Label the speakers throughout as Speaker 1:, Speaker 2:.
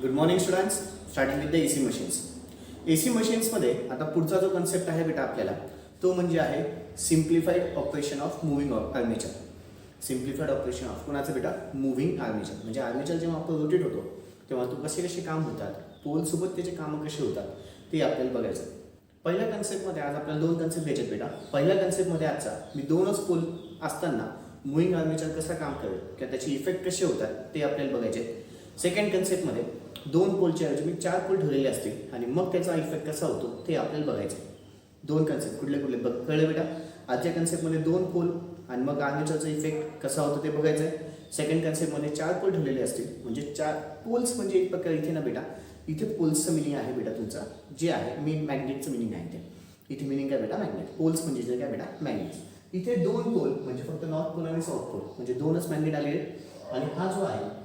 Speaker 1: Good morning students. Starting with the AC machines. AC मशीन्समध्ये आता पुढचा जो कन्सेप्ट आहे बेटा आपल्याला तो म्हणजे आहे simplified operation of moving armature. Simplified operation of कोणाचं बेटा? Moving armature. म्हणजे आर्मेचर जेव्हा आपण रोटेट होतो तेव्हा तो कसे कसे काम होतात, पोलसोबत त्याचे कामं कसे होतात ते आपल्याला बघायचं. पहिल्या कन्सेप्टमध्ये आज आपल्याला दोन कन्सेप्ट घ्यायचे बेटा. पहिल्या कन्सेप्टमध्ये आजचा मी दोनच पोल असताना मुव्हिंग आर्मेचर कसं काम करेल किंवा त्याची इफेक्ट कसे होतात ते आपल्याला बघायचे. सेकंड कन्सेप्टमध्ये दोन पोलच्या ऐवजी मी 4 पोल ठेवलेले असतील आणि मग त्याचा इफेक्ट कसा होतो ते आपल्याला बघायचं. दोन कन्सेप्ट कुठले कुठले बघ कळले बेटा. आजच्या कन्सेप्टमध्ये 2 पोल आणि मग आर्मेचरचा इफेक्ट कसा होतो ते बघायचं आहे. सेकंड कन्सेप्टमध्ये 4 पोल ठेवलेले असतील म्हणजे 4 पोल्स म्हणजे एक प्रकार इथे ना बेटा, इथे पोल्सचं मिनिंग आहे बेटा तुमचा जे आहे मेन मॅग्नेटचं मिनिंग आहे ते. इथे मिनिंग काय बेटा? मॅग्नेट. पोल्स म्हणजे जे काय बेटा? मॅग्नेट. इथे 2 पोल म्हणजे फक्त नॉर्थ पोल आणि साऊथ पोल म्हणजे 2च मॅग्नेट आले आणि हा जो आहे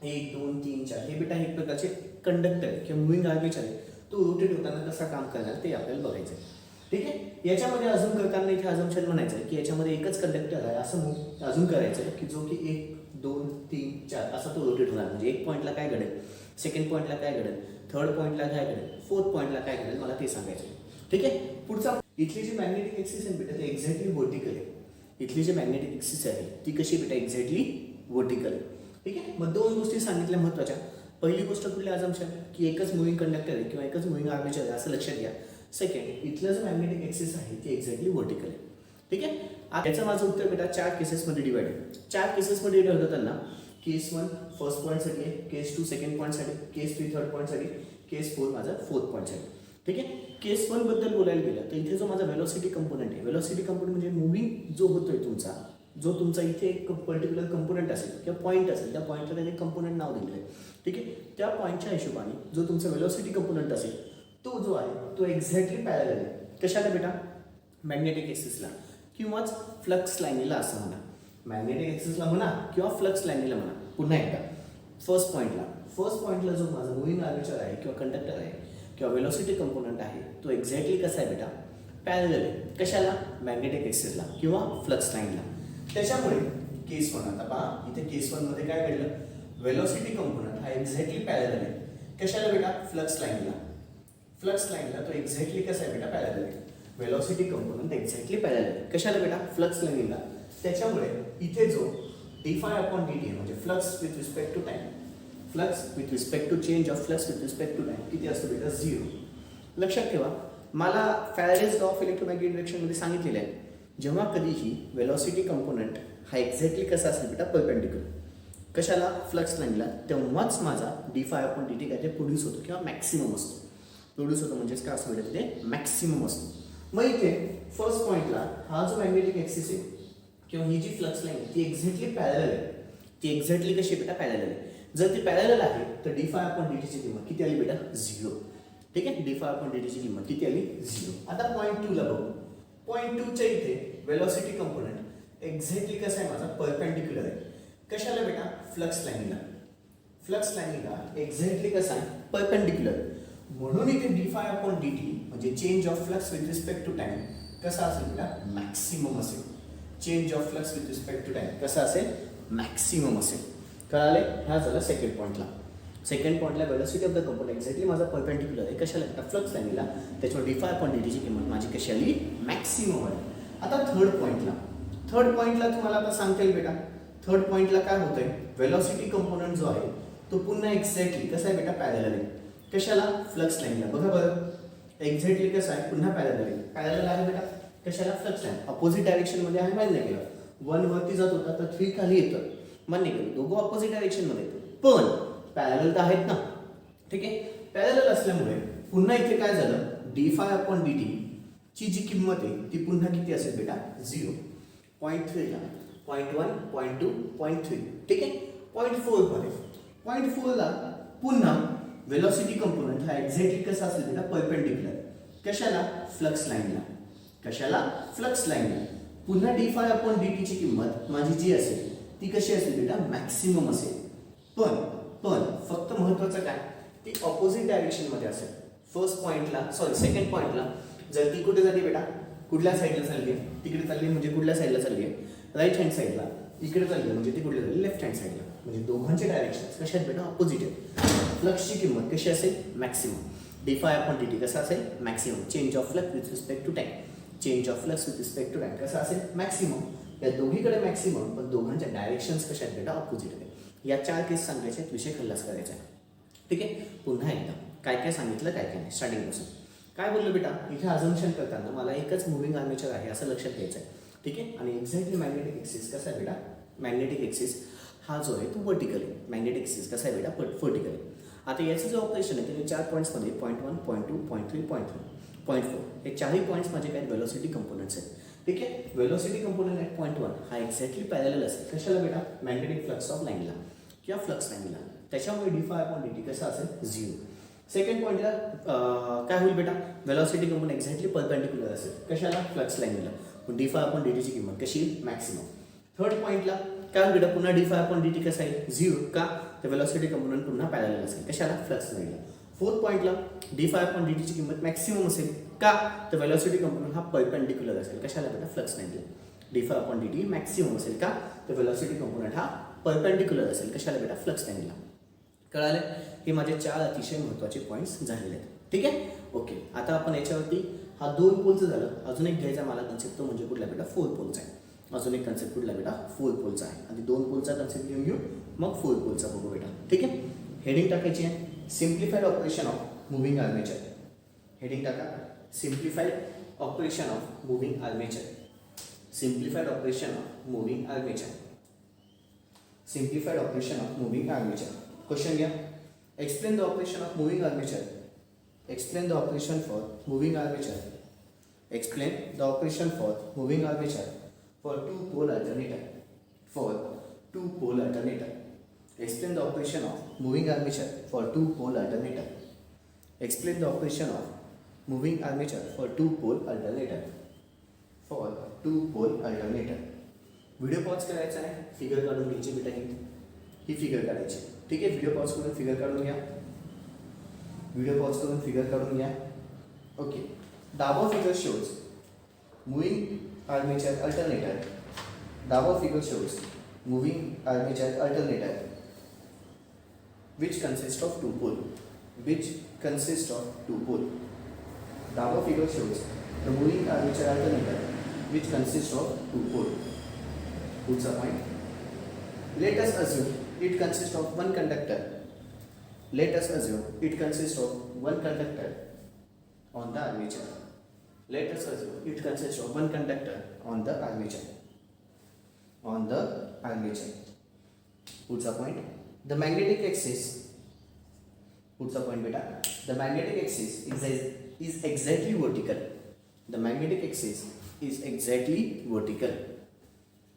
Speaker 1: 1 2 3 4 हे बेटा एक प्रकारचे कंडक्टर किंवा मुव्हिंग आर्मेचर आहे. तो रोटेट होताना कसा काम करणार ते आपल्याला बघायचं आहे. ठीक आहे. याच्यामध्ये अजून करताना इथे अजम्पशन म्हणायचं आहे की याच्यामध्ये एकच कंडक्टर आहे असं अजून करायचं आहे की जो की 1 2 3 4 असा तो रोटेट होणार. म्हणजे एक पॉईंटला काय घडेल, सेकंड पॉईंटला काय घडेल, थर्ड पॉईंटला काय घडेल, फोर्थ पॉईंटला काय घडेल मला ते सांगायचं आहे. ठीक आहे. पुढचा इथली जी मॅग्नेटिक एक्सिस आहे बेटा ते एक्झॅक्टली व्हर्टिकल आहे. इथली जी मॅग्नेटिक एक्सिस आहे ती कशी बेटा? एक्झॅक्टली व्हर्टिकल आहे. ठीक आहे. मग दोन गोष्टी सांगितल्या महत्त्वाच्या. पहिली गोष्ट कुठली अजम्पशन की एकच मुव्हिंग कंडक्टर आहे किंवा एकच मुव्हिंग आर्मेचर आहे असं लक्षात घ्या. सेकंड, इथलं जो मॅग्नेटिक एक्सिस आहे ती एक्झॅक्टली व्हर्टिकल आहे. ठीक आहे. याचं माझं उत्तर बेटा 4 केसेसमध्ये डिवाइड आहे. 4 केसेसमध्ये डिवाइड होताना केस 1 फर्स्ट पॉईंटसाठी आहे, केस 2 सेकंड पॉईंटसाठी, केस 3 थर्ड पॉईंटसाठी, केस 4 माझा फोर्थ पॉईंटसाठी. ठीक आहे. केस 1 बद्दल बोलायला गेलं तर इथे जो माझा व्हेलॉसिटी कंपोनेंट आहे, व्हेलॉसिटी कंपोनेंट म्हणजे मुव्हिंग जो होतोय तुमचा, जो तुमचा इथे एक पर्टिक्युलर कंपोनेंट असेल किंवा पॉईंट असेल त्या पॉईंटला त्याने कंपोनेंट नाव दिलेलं आहे. ठीक आहे. त्या पॉईंटच्या हिशोबाने जो तुमचा व्हेलॉसिटी कंपोनेंट असेल तो जो आहे तो एक्झॅक्टली पॅरलल आहे. कशाला बेटा? मॅग्नेटिक एक्सिसला किंवाच फ्लक्स लाईनीला असं म्हणा. मॅग्नेटिक एक्सिसला म्हणा किंवा फ्लक्स लाईनीला म्हणा. पुन्हा एकदा फर्स्ट पॉईंटला जो माझा मुव्हिंग आर्मेचर आहे किंवा कंडक्टर आहे किंवा व्हेलॉसिटी कंपोनेंट आहे तो एक्झॅक्टली कसा आहे बेटा? पॅरलल आहे. कशाला? मॅग्नेटिक एक्सिसला किंवा फ्लक्स लाईनला. त्याच्यामुळे केस 1 आता पहा इथे केस 1 मध्ये काय घडलं? व्हेलॉसिटी कंपोनेंट हा एक्झॅक्टली पॅरलल आहे. कशाला बेटा? फ्लक्स लाईनला. फ्लक्स लाईनला तो एक्झॅक्टली कसा आहे बेटा? पॅरलल आहे. व्हेलॉसिटी कंपोनेंट एक्झॅक्टली पॅरलल आहे. कशाला बेटा? फ्लक्स लाईनला. त्याच्यामुळे इथे जो d∅dt म्हणजे flux with respect to time, flux with respect to change of flux with respect to time किती असतो बेटा? 0. लक्षात ठेवा मला फॅराडेज लॉ ऑफ इलेक्ट्रोमॅग्नेटिक इंडक्शनमध्ये सांगितलेलं आहे जेव्हा कधीही व्हेलॉसिटी कंपोनेंट हा एक्झॅक्टली कसा असेल बेटा? परपेंडिक्युलर. कशाला? फ्लक्स लाईनला. तेव्हाच माझा d∅dt काय ते प्रोड्यूस होतो किंवा मॅक्सिमम असतो. प्रोड्यूस होतो म्हणजेच काय असं बेटा? ते मॅक्सिमम असतो. मग इथे फर्स्ट पॉईंटला हा जो मॅग्नेटिक एक्सिस आहे किंवा ही जी फ्लक्स लाईन आहे ती एक्झॅक्टली पॅरलल आहे. ती एक्झॅक्टली कशी बेटा? पॅरलल आहे. जर ती पॅरलल आहे तर d∅dt ची किंमत किती आली बेटा? 0. ठीक आहे. d∅ dt ची किंमत किती आली? 0. आता पॉईंट 2 ला बघू. पॉईंट 2 च्या इथे व्हेलॉसिटी कंपोनेंट एक्झॅक्टली कसा आहे माझा? परपेंडिक्युलर आहे. कशाला बेटा? फ्लक्स लाईनला. फ्लक्स लाईनला एक्झॅक्टली कसा आहे? परपेंडिक्युलर. म्हणून इथे d∅ dt म्हणजे change of flux with respect to time कसा असेल बेटा? मॅक्सिमम असेल. Change of flux with respect to time कसा असेल? मॅक्सिमम असेल. कळाले? हा झाला सेकंड पॉईंटला. सेकंड पॉईंटला velocity of the component exactly माझा परपेंडिक्युलर आहे. कशाला बेटा? फ्लक्स लाईनला. त्याच्यावर d∅ dt ची किंमत माझी कशी आली? मॅक्सिमम आहे. आता थर्ड पॉईंटला तुम्हाला आता सांगता येईल बेटा थर्ड पॉईंटला काय होतंय? व्हेलॉसिटी कंपोनेंट जो आहे तो पुन्हा एक्झॅक्टली कसा आहे बेटा? पॅरलल आहे. कशाला? फ्लक्स लाईनला. बघा बरं एक्झॅक्टली कसं आहे? पुन्हा पॅरलल आहे. पॅरलल आहे बेटा कशाला? Flux line. अपोजिट डायरेक्शन मध्ये आहे मान्य केलं. 1 वरती जात होता तर 3 खाली येतं मान्य केलं. दोघं अपोजिट डायरेक्शन मध्ये येतं पण पॅरलल तर आहेत ना. ठीक आहे. पॅरलल असल्यामुळे पुन्हा इथे काय झालं? d∅ dt ची जी किंमत आहे ती पुन्हा किती असेल बेटा? 0. पॉईंट 3 ला पॉईंट 1 पॉईंट 2 पॉईंट 3. ठीक आहे. पॉईंट 4 मध्ये पॉईंट 4 ला पुन्हा व्हेलॉसिटी कंपोनेंट हा एक्झॅक्टली कसा असेल बेटा? परपेंडिक्युलर. कशाला? फ्लक्स लाईनला. कशाला? फ्लक्स लाईनला. पुन्हा d∅ dt ची किंमत माझी जी असेल ती कशी असेल बेटा? मॅक्सिमम असेल. पण फक्त महत्वाचं काय? ती ऑपोजिट डायरेक्शन मध्ये असेल. सेकंड पॉईंटला जर ती कुठे जाते बेटा? कुठल्या साईडला चालली आहे? तिकडे चालली म्हणजे कुठल्या साईडला चालली आहे? राईट हँड साईडला. इकडे चालली म्हणजे ती कुठे चालली? लेफ्ट हँड साईडला. म्हणजे दोघांचे डायरेक्शन कशा आहेत बेटा ऑपोजिट आहेत. फ्लक्सची किंमत कशी असेल मॅक्सिमम. d∅/dt कसा असेल maximum. Change of flux with respect to time. Change of flux with respect to time कसा असेल मॅक्सिमम. या दोघीकडे मॅक्सिमम पण दोघांच्या डायरेक्शन्स कशा आहेत बेटा ऑपोजिट आहेत. या 4 केस सांगायचे आहेत. विषय खल्लास करायचा आहे. ठीक आहे. पुन्हा एकदा काय काय सांगितलं काय काय नाही स्टार्टिंगपासून. काय बोललो बेटा इथे अझम्पशन करताना मला एकच मुव्हिंग आर्मेचर आहे असं लक्षात घ्यायचं आहे. ठीक आहे. आणि एक्झॅक्टली मॅग्नेटिक एक्सिस कसा आहे बेटा मॅग्नेटिक एक्सिस हा जो आहे तो वर्टिकल आहे. मॅग्नेटिक एक्सिस कसा आहे बेटा वर्टिकल आहे. आता याचं जे ऑपरेशन आहे ते 4 पॉईंट्समध्ये पॉईंट 1 पॉईंट 2 पॉईंट 3 पॉईंट 4 हे 4ही पॉईंट्स माझे काही वेलोसिटी कंपोनंट्स आहेत. ठीक आहे. वेलोसिटी कंपोनंट ॲट पॉईंट 1 हा एक्झॅक्टली पॅरलल असेल कशाला बेटा मॅग्नेटिक फ्लक्स ऑफ लाईनला किंवा फ्लक्स लाईनला. त्याच्यामुळे d∅/dt कसा असेल 0. सेकंड पॉईंटला काय होईल बेटा वेलोसिटी कंपोनंट एक्झॅक्टली परपेंडिक्युलर असेल कशाला फ्लक्स लाईनला. d∅/dt ची किंमत कशी मॅक्सिमम. थर्ड पॉईंटला काय होईल बेटा पुन्हा d∅/dt कसा आहे 0 का तर वेलोसिटी कंपोनंट पुन्हा पॅरलल असेल कशाला फ्लक्स लाईनला. फोर्थ पॉईंटला d∅/dt ची किंमत मॅक्सिमम असेल का तर वेलोसिटी कंपोनंट हा परपेंडिक्युलर असेल कशाला बेटा फ्लक्स लाईनला. d∅/dt मॅक्सिमम असेल का तर वेलोसिटी कंपोनंट हा परपेंडिक्युलर असेल कशाला बेटा फ्लक्स लाईनला. कळाले. हे माझे 4 अतिशय महत्त्वाचे पॉईंट्स झालेले आहेत. ठीक आहे. ओके. आता आपण याच्यावरती हा 2 पोलचं झालं. अजून एक घ्यायचा मला कन्सेप्ट तो म्हणजे कुठला बेटा 4 पोलचा आहे. अजून एक कन्सेप्ट कुठला बेटा 4 पोलचा आहे. आणि 2 पोलचा कन्सेप्ट घेऊन घेऊ मग 4 पोलचा बघू बेटा. ठीक आहे. हेडिंग टाकायची आहे simplified operation of moving armature. Heading टाका simplified operation of moving armature. Simplified operation of moving armature. Simplified operation of moving armature. Question घ्या. Explain the operation of moving armature. Explain the operation for moving armature. Explain the operation for moving armature for 2 pole alternator. For 2 pole alternator. Explain the operation of moving armature for 2 pole alternator. Explain the operation of moving armature for 2 pole alternator. For 2 pole alternator. Video pause करायचा आहे. Figure काढून घ्यायची बेटा ही figure काढायची. ठीक आहे. Video pause करून figure काढून घ्या. व्हिडिओ पॉज करून फिगर काढून घ्या. ओके. डावा figure shows moving armature alternator. Dava figure shows moving armature alternator which consists of 2 pole. Which consists of 2 pole. Dava figure shows the moving armature alternator which consists of 2 pole. What's the point? Let us assume it consists of one conductor. Let us assume it consists of one conductor on the armature. Let us assume it consists of one conductor on the armature. On the armature. What's the point? The magnetic axis. What's the point, beta? The magnetic axis is exactly vertical. The magnetic axis is exactly vertical.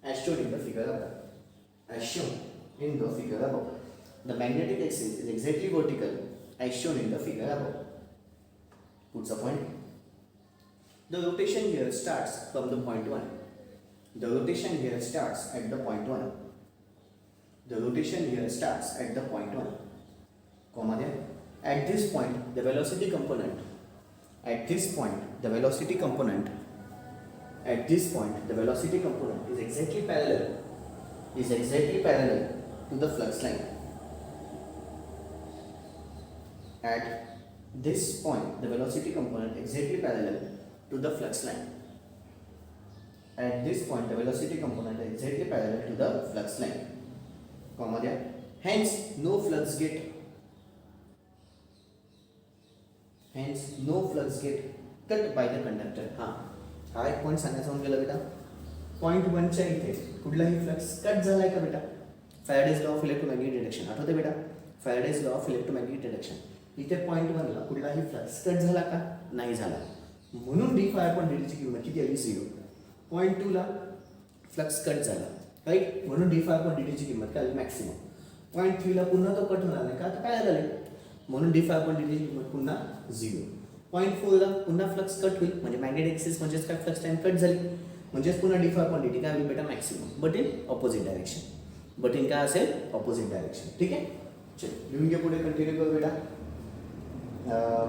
Speaker 1: As shown in the figure above. As shown in the figure above. The magnetic axis is exactly vertical. As shown in the figure above. What's the point? The rotation here starts from the point 1. The rotation here starts at the point 1. The rotation here starts at the point 1. Comma there. At this point, the velocity component. At this point, the velocity component. At this point, the velocity component is exactly parallel. Is exactly parallel to the flux line. At this point, the velocity component exactly parallel to the flux line. At this point, the velocity component is exactly parallel to the flux line. Comma there. Hence, no flux get. Hence, no flux get cut by the conductor. हा एक point सांगायचा होऊन गेला बेटा. Point 1 च्या इथे कुठलाही flux cut झालाय का बेटा. Faraday's law of electromagnetic deduction आठवते बेटा. Faraday's law of electromagnetic deduction. इथे पॉईंट 1 ला कुठलाही फ्लक्स कट झाला का नाही झाला. म्हणून d∅/dt ची किंमत किती आली 0. पॉईंट 2 ला फ्लक्स कट झाला राईट म्हणून d∅/dt ची किंमत काय आली मॅक्सिमम. पॉईंट 3 ला पुन्हा तो कट होणार नाही का आता काय झाले म्हणून d∅/dt ची किंमत पुन्हा 0. पॉईंट 4 ला पुन्हा फ्लक्स कट होईल म्हणजे मॅग्नेटिक एक्सिस म्हणजेच काय फ्लक्स लाईन कट झाली म्हणजेच पुन्हा d∅/dt काय होईल बेटा maximum but in opposite direction. But in काय असेल ऑपोजिट डायरेक्शन. ठीक आहे. चल लिहून घे पुढे कंटिन्यू करू बेटा.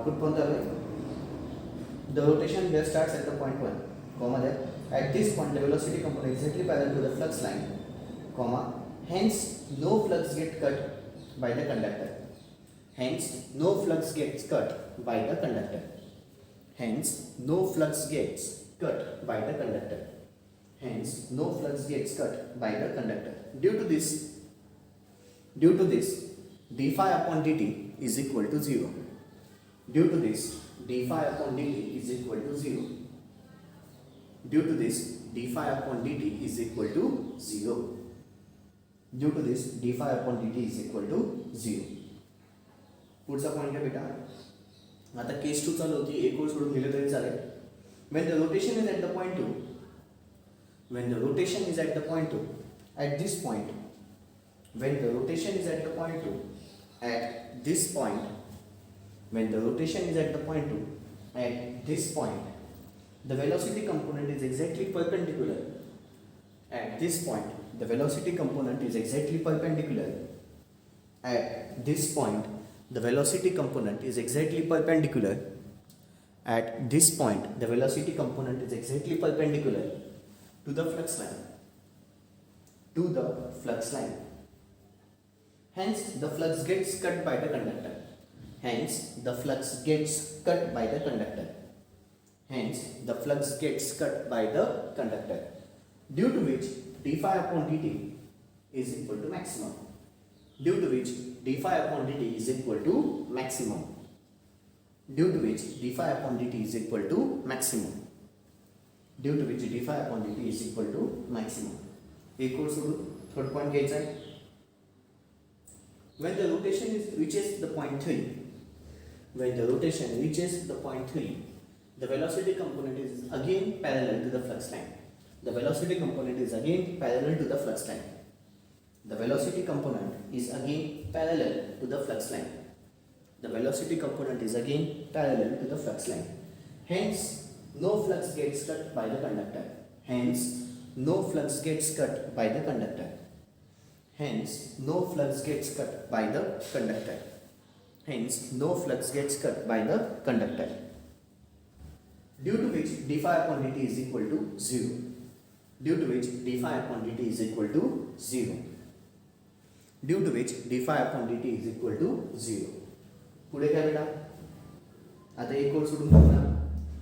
Speaker 1: कुठपर्यंत आलोय. The rotation here starts at the point 1, comma there. At this point, the velocity component exactly parallel to the flux line, comma. hence no flux gets cut by the conductor. Hence no flux gets cut by the conductor. Hence no flux gets cut by the conductor. Hence no flux gets cut by the conductor. Due to this d phi upon dt is equal to 0. Due to this d phi upon dt is equal to 0. Due to this d phi upon dt is equal to 0. Due to this d phi upon dt is equal to 0. पुढचा point आहे बेटा, आता केस 2 चालू होती, एक ओळ सोडून गेले तरी चालेल. When the rotation is at the point 2, when the rotation is at the point 2, at this point, when the rotation is at the point 2, at this point, when the rotation is at the point 2, at this point, the velocity component is exactly perpendicular. At this point, the velocity component is exactly perpendicular. At this point, the velocity component is exactly perpendicular. At this point, the velocity component is exactly perpendicular to the flux line. To the flux line. Hence, the flux gets cut by the conductor. Hence, the flux gets cut by the conductor. Hence, the flux gets cut by the conductor. Due to which d phi upon dt is equal to maximum. Due to which d phi upon dt is equal to maximum. Due to which d phi upon dt is equal to maximum. Due to which d phi upon dt is equal to maximum. एक और सोडून third point घ्यायचा आहे. When the rotation reaches the point 3, when the rotation reaches the point 3, the velocity component is again parallel to the flux line. The velocity component is again parallel to the flux line. The velocity component is again parallel to the flux line. The velocity component is again parallel to the flux line. Hence, no flux gets cut by the conductor. Hence, no flux gets cut by the conductor. Hence, no flux gets cut by the conductor. Hence, no flux gets cut by the conductor. Due to which d phi upon dt is equal to 0. Due to which d phi upon dt is equal to 0. Due to which d phi upon dt is equal to 0. पुढे काय बेटा, आता एक ओळ सोडून बघ ना.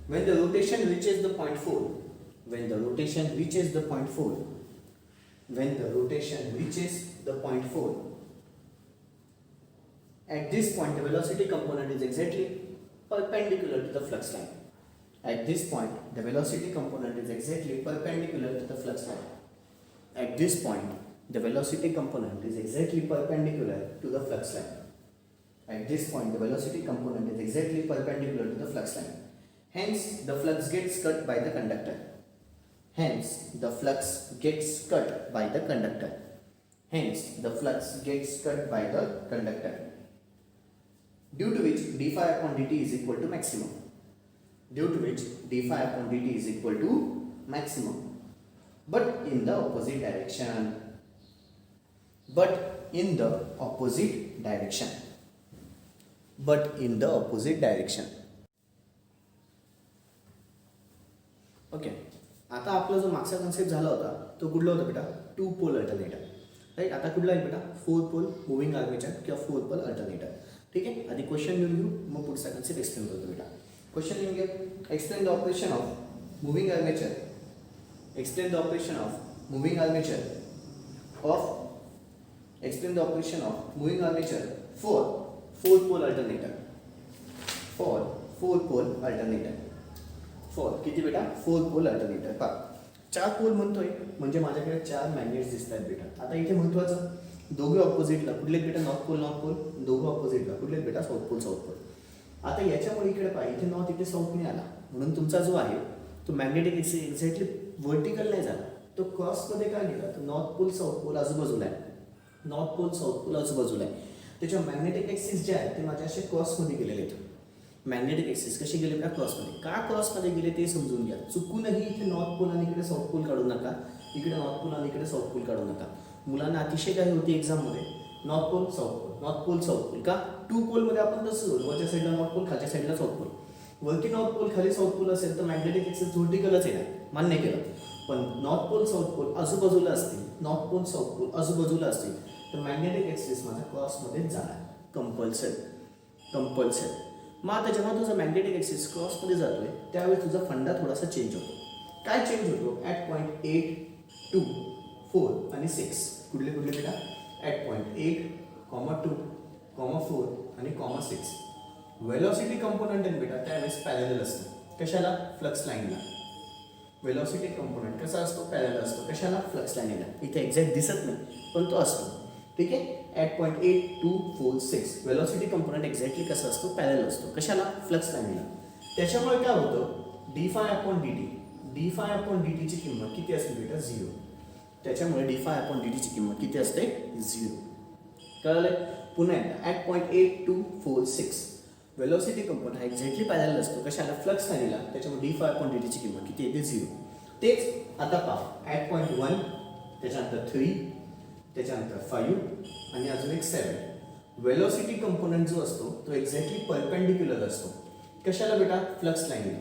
Speaker 1: When the rotation reaches the point 4, when the rotation reaches the point 4, when the rotation reaches the point 4, at this point the velocity component is exactly perpendicular to the flux line. At this point the velocity component is exactly perpendicular to the flux line. At this point the velocity component is exactly perpendicular to the flux line. At this point, the velocity component is exactly perpendicular to the flux line. Hence, the flux gets cut by the conductor. Hence, the flux gets cut by the conductor. Hence, the flux gets cut by the conductor. Due to which d phi upon dt is equal to maximum. Due to which d phi upon dt is equal to maximum. But in the opposite direction. But in the opposite direction. But in the opposite direction. Okay, आता आपला जो मागचा concept झाला होता तो कुठला होता बेटा, 2 पोल अल्टरनेटर. राईट, आता कुठला आहे बेटा, 4 पोल मुव्हिंग आर्मेचर किंवा 4 पोल अल्टरनेटर. ठीक आहे, आधी क्वेश्चन लिहून घेऊ, मग पुढचा कन्सेप्ट एक्सप्लेन करतो बेटा. क्वेश्चन लिहून घ्या. Explain the operation of moving armature. Explain the operation of moving armature of explain the operation of moving armature for 4 pole alternator. For 4 pole alternator. For किती बेटा, 4 pole alternator. पहा, 4 pole म्हणतोय म्हणजे माझ्याकडे 4 मॅग्नेट्स दिसत आहेत बेटा. आता इथे महत्वाचं, दोघे ऑपोजिटला कुठले बेटा, नॉर्थ पोल नॉर्थ पोल. दोघे ऑपोजिटला कुठले बेटा, साऊथ पोल साऊथ पोल. आता याच्यामुळे इकडे पहा, इथे नॉर्थ इथे साऊथ नाही आला, म्हणून तुमचा जो आहे तो मॅग्नेटिक एक्झॅक्टली व्हर्टिकल नाही झाला, तो क्रॉसमध्ये काय गेला, तो नॉर्थ पोल साऊथ पोल आजूबाजूला आहे. नॉर्थ पोल साऊथ पोल आजूबाजूला आहे. त्याच्या मॅग्नेटिक एक्सिस जे आहे ते माझ्या असे क्रॉसमध्ये गेलेले आहेत. मॅग्नेटिक एक्सिस कसे गेले का, क्रॉसमध्ये. का क्रॉसमध्ये गेले ते समजून घ्या. चुकूनही इथे नॉर्थ पोल आणि इकडे साऊथ पोल काढू नका, इकडे नॉर्थ पोल आणि इकडे साऊथ पोल काढू नका. मुलांना अतिशय काय होती एक्झाममध्ये, north pole south pole, north pole south pole. का 2 पोलमध्ये आपण तसं होतो, वरच्या साईडला नॉर्थ पोल, खालच्या साईडला साऊथ पोल. वरती नॉर्थ पोल खाली साऊथ पोल असेल तर मॅग्नेटिक एक्सिस व्हर्टिकलच येणार, मान्य केलं. पण नॉर्थ पोल साऊथ पोल आजूबाजूला असतील नॉर्थ पोल साऊथ पोल आजूबाजूला असतील तर मॅग्नेटिक ॲक्सिस माझा क्रॉसमध्ये जाणार कंपल्सरी. मग आता जेव्हा तुझा मॅग्नेटिक ॲक्सिस क्रॉसमध्ये जातोय त्यावेळी तुझा फंडा थोडासा चेंज होतो. काय चेंज होतो? ॲट पॉईंट 8, 2, 4 आणि 6. कुठले बेटा? ॲट पॉईंट 8, 2, 4 आणि 6. वेलॉसिटी कंपोनंट आहे बेटा त्यावेळेस पॅरलल असतो. कशाला? फ्लक्स लाईनला. वेलॉसिटी कंपोनंट कसा असतो? पॅरलल असतो. कशाला? फ्लक्स लाईनला. इथे एक्झॅक्ट दिसत नाही पण तो असतो. ठीक आहे. At point 8, 2, 4, 6 velocity component exactly कसा असतो? पॅरलल असतो. कशाला? फ्लक्स लाईनला. त्याच्यामुळे काय होतं? d∅ ची किंमत किती असते बेटा? 0. त्याच्यामुळे d∅ ची किंमत किती असते? 0. कळलं? पुन्हा एकदा ॲट पॉईंट 8, 2, 4, 6 वेलॉसिटी कंपोनंट हा एक्झॅक्टली पॅरलल असतो. कशाला? फ्लक्स लाईनला. त्याच्यामुळे d∅ ची किंमत किती येते? 0. तेच आता पहा ॲट पॉईंट 1, त्याच्यानंतर 3, त्याच्यानंतर 5 आणि अजून एक 7. वेलॉसिटी कंपोनंट जो असतो तो एक्झॅक्टली परपेंडिक्युलर असतो. कशाला बेटा? फ्लक्स लाईनला.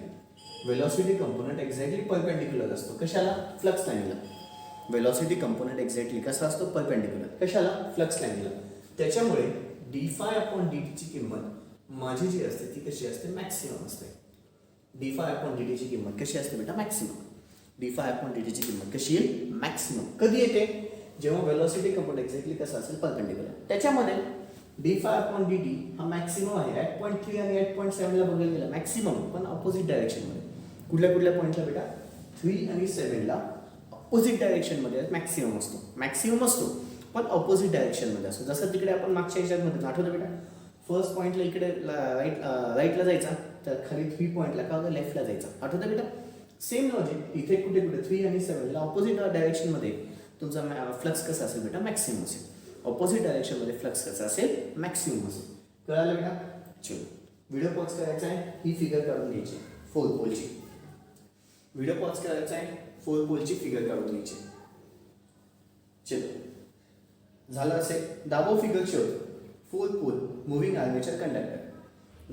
Speaker 1: वेलॉसिटी कंपोनंट एक्झॅक्टली परपेंडिक्युलर असतो. कशाला? फ्लक्स लाईनला. वेलॉसिटी कंपोनंट एक्झॅक्टली कसा असतो? परपेंडिक्युलर. कशाला? फ्लक्स लाईनला. त्याच्यामुळे d∅ ची किंमत माझी जी असते ती कशी असते? मॅक्सिमम असते. d∅ ची किंमत कशी असते बेटा? मॅक्सिमम. d∅ ची किंमत कशी येईल? मॅक्सिमम. कधी येते? जेव्हा वेलॉसिटी कंपोनंट एक्झॅक्टली कसा असेल? परपेंडिक्युलर. त्याच्यामध्ये d∅ हा मॅक्सिमम आहे. ॲट पॉईंट 3 आणि ॲट पॉईंट 7 ला बघायला गेला मॅक्सिमम पण ऑपोजिट डायरेक्शनमध्ये. कुठल्या पॉईंटला बेटा? 3 आणि 7 ला ऑपोजिट डायरेक्शनमध्ये मॅक्सिमम असतो पण ऑपोजिट डायरेक्शनमध्ये असतो. जसं तिकडे आपण मागच्या ह्याच्यामध्ये आठवतं बेटा? फर्स्ट पॉईंटला इकडे राईटला जायचा तर खाली 3 पॉईंटला का होतं? लेफ्टला जायचा. आठवतं बेटा? सेम लॉजिक इथे कुठे 3 आणि 7 ला ऑपोजिट डायरेक्शनमध्ये तुमचा फ्लक्स कसा असेल बेटा? मॅक्सिमम असेल. ऑपोजिट डायरेक्शनमध्ये फ्लक्स कसा असेल? मॅक्सिमम असेल. कळालं बेटा? चलो व्हिडिओ पॉज करायचा आहे. ही फिगर काढून घ्यायची 4 पोलची. व्हिडिओ पॉज करायचा आहे. 4 पोलची फिगर काढून घ्यायची. चलो झालं असेल. The above figure shows 4 pole moving armature conductor.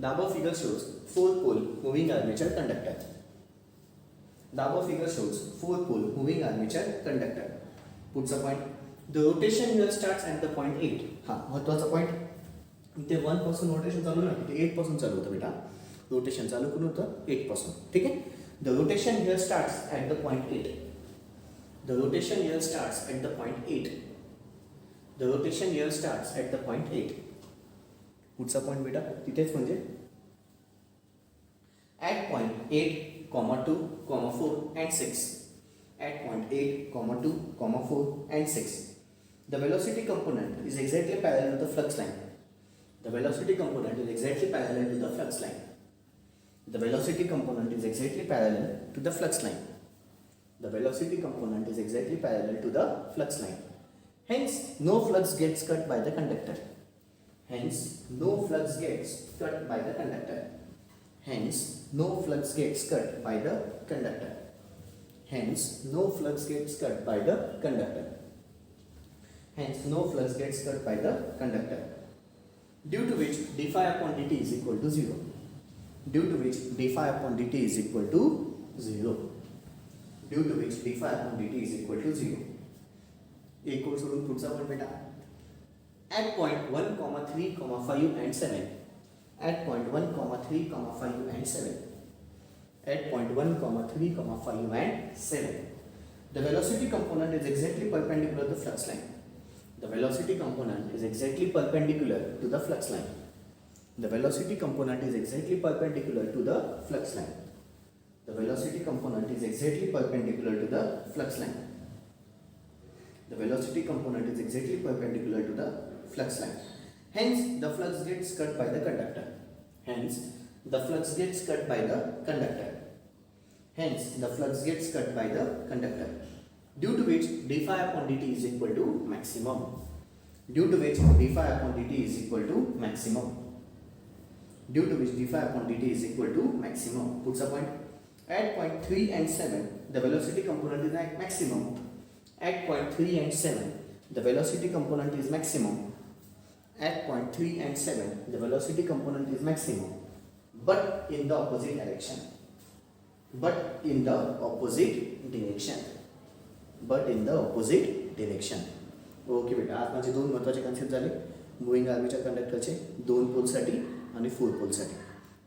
Speaker 1: The above figure shows 4 pole moving armature conductor. The above figure shows 4 pole moving armature conductor. पुढचा point the rotation here starts at the point 8. हा महत्वाचा पॉईंट. इथे 1 पासून रोटेशन चालू ना, इथे 8 पासून चालू होतं बेटा. रोटेशन चालू करून होतं 8 पासून. ठीक आहे. The rotation here starts at the point 8. The rotation here starts at the point 8. The rotation here starts at the point 8. पुढचा पॉईंट बेटा तिथेच म्हणजे at point 8, 2, 4 and 6. At point 8, 2, 4 and 6. The velocity component is exactly parallel to the flux line. The velocity component is exactly parallel to the flux line. The velocity component is exactly parallel to the flux line. The velocity component is exactly parallel to the flux line. Hence, no flux gets cut by the conductor. Hence, no flux gets cut by the conductor. Hence, no flux gets cut by the conductor. Hence, no flux gets cut by the conductor. Hence, no flux gets cut by the conductor. Due to which d∅ is equal to 0. Due to which d∅ is equal to 0. Due to which d∅ is equal to 0. एक और सोडून पुढचा पण बेटा. At point 1, 3, 5 and 7. At point 1, 3, 5 and 7. At point 1, 3, 5 and 7. The velocity component is exactly perpendicular to the flux line. The velocity component is exactly perpendicular to the flux line. The velocity component is exactly perpendicular to the flux line. The velocity component is exactly perpendicular to the flux line. The velocity component is exactly perpendicular to the flux line. Hence, the flux gets cut by the conductor. Hence, the flux gets cut by the conductor. Hence, the flux gets cut by the conductor. Due to which d∅ is equal to maximum. Due to which d∅ is equal to maximum. Due to which d∅ is equal to maximum. Puts a point. At point 3 and 7, the velocity component is at maximum. At point 3 and 7, the velocity component is maximum. At point 3 and 7, the velocity component is maximum. But in the opposite direction. But in the opposite direction. But in the opposite direction. Okay बेटा, आज माझे 2 महत्त्वाचे concept झाले, moving armature कंडक्टरचे 2 पोलसाठी आणि 4 पोलसाठी.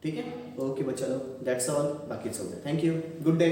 Speaker 1: ठीक आहे. Okay बच्चा, दॅट्स ऑल. बाकीचं होतं. थँक्यू. Good day.